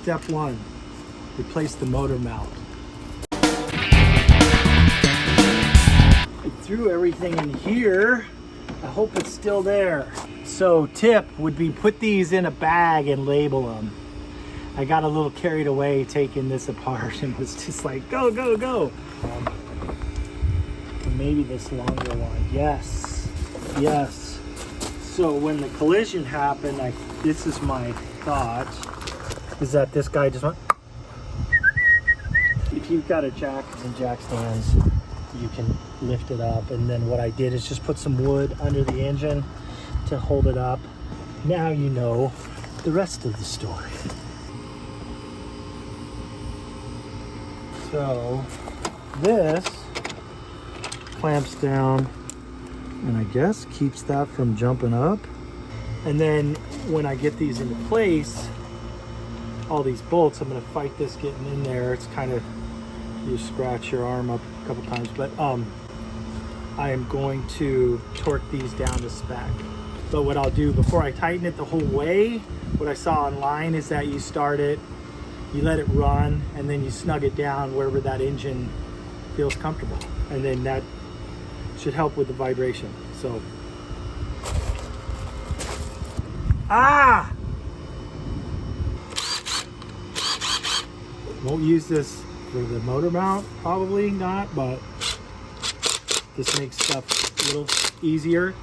Step one, replace the motor mount. I threw everything in here. I hope it's still there. So tip would be put these in a bag and label them. I got a little carried away taking this apart and was just like, go, go, go. Maybe this longer one. Yes, yes. So when the collision happened, this is my thought, is that this guy just went. If you've got a jack and jack stands, you can lift it up. And then what I did is just put some wood under the engine to hold it up. Now you know the rest of the story. So this clamps down and I guess keeps that from jumping up. And then when I get these into place, all these bolts, I'm going to fight this getting in there. It's kind of, you scratch your arm up a couple times, but I am going to torque these down to spec. But what I'll do before I tighten it the whole way, what I saw online is that you start it, you let it run, and then you snug it down wherever that engine feels comfortable. And then that should help with the vibration. So, won't use this for the motor mount, probably not, but this makes stuff a little easier.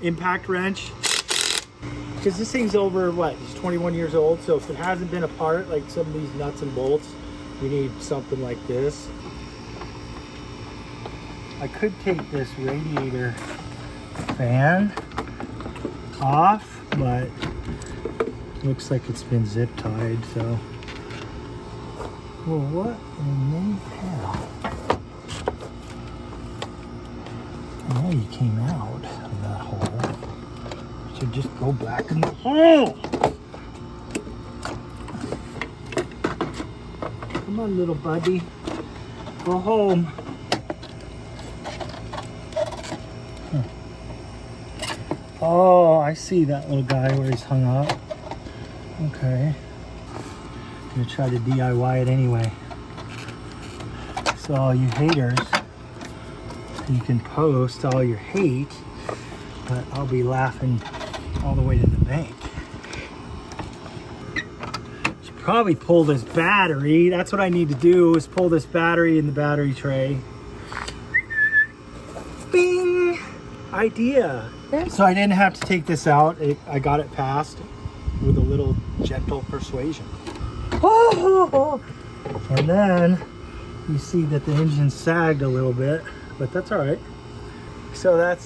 Impact wrench, because this thing's over, what, it's 21 years old, so if it hasn't been apart, like some of these nuts and bolts, you need something like this. I could take this radiator fan off, but looks like it's been zip tied, so. Well, what in the hell? Oh, you came out of that hole. So just go back in the hole. Come on, little buddy. Go home. Huh. Oh, I see that little guy where he's hung up. Okay. I'm gonna try to DIY it anyway. So all you haters, you can post all your hate, but I'll be laughing all the way to the bank. Should probably pull this battery. That's what I need to do, is pull this battery in the battery tray. Bing! Idea. So I didn't have to take this out. I got it passed with a little gentle persuasion. Oh! And then you see that the engine sagged a little bit, but that's all right. So that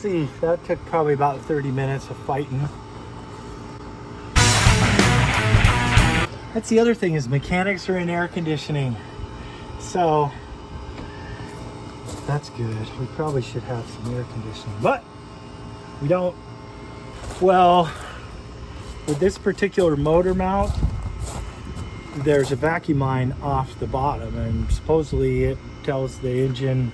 took probably about 30 minutes of fighting. That's the other thing, is mechanics are in air conditioning. So that's good. We probably should have some air conditioning, but we don't. Well, with this particular motor mount, there's a vacuum line off the bottom, and supposedly it tells the engine,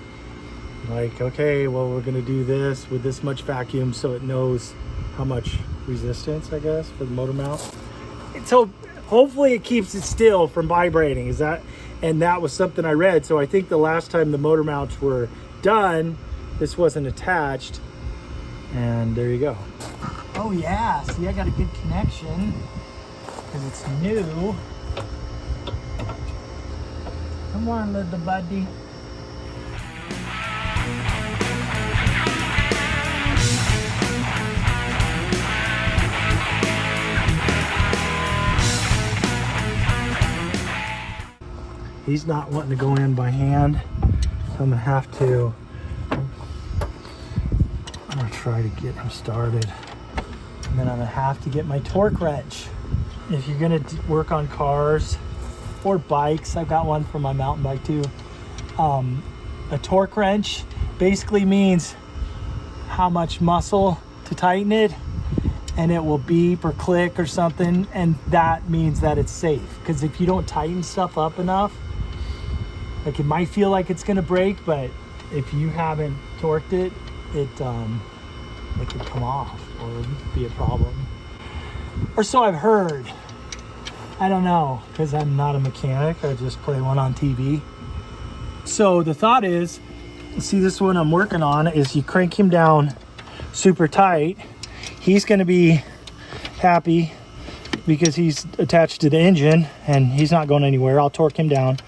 like, okay, well, we're gonna do this with this much vacuum, so it knows how much resistance, I guess, for the motor mount. And so hopefully it keeps it still from vibrating. And that was something I read. So I think the last time the motor mounts were done, this wasn't attached, and there you go. Oh yeah, see, I got a good connection because it's new. Come on, little buddy. He's not wanting to go in by hand, so I'm gonna have to. I'm gonna try to get him started, and then I'm gonna have to get my torque wrench. If you're gonna work on cars or bikes, I've got one for my mountain bike too. A torque wrench basically means how much muscle to tighten it, and it will beep or click or something, and that means that it's safe. Because if you don't tighten stuff up enough, like, it might feel like it's gonna break, but if you haven't torqued it, it could come off or be a problem. Or so I've heard. I don't know, because I'm not a mechanic. I just play one on TV. So the thought is, see this one I'm working on, is you crank him down super tight. He's going to be happy because he's attached to the engine and he's not going anywhere. I'll torque him down.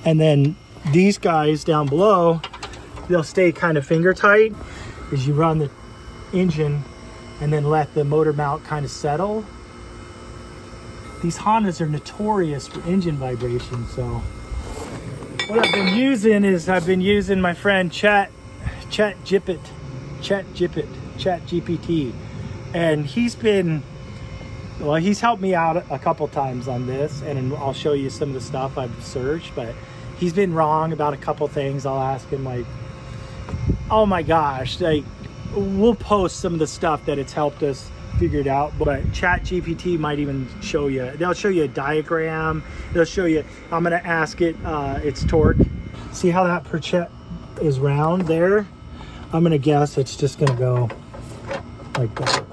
And then these guys down below, they'll stay kind of finger tight as you run the engine and then let the motor mount kind of settle. These Hondas are notorious for engine vibration. So what I've been using is my friend Chat GPT, and he's helped me out a couple times on this, and I'll show you some of the stuff I've searched, but he's been wrong about a couple things. I'll ask him, like, oh my gosh, like, we'll post some of the stuff that it's helped us figure it out, but Chat GPT might even show you, they'll show you a diagram, they'll show you, I'm going to ask it its torque. See how that perchet is round there? I'm going to guess it's just going to go like that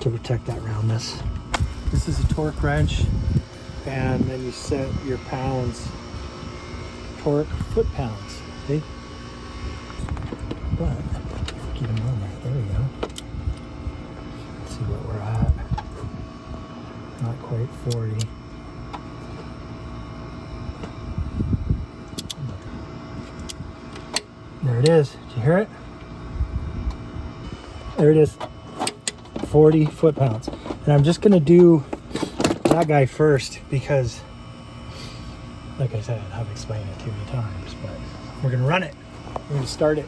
to protect that roundness. This is a torque wrench, and then you set your pounds, torque foot-pounds, okay? But get them on there. There we go. Let's see what we're at. Not quite 40. There it is. Did you hear it? There it is. 40 foot-pounds. And I'm just going to do that guy first because, like I said, I've explained it too many times, but we're going to run it. We're going to start it.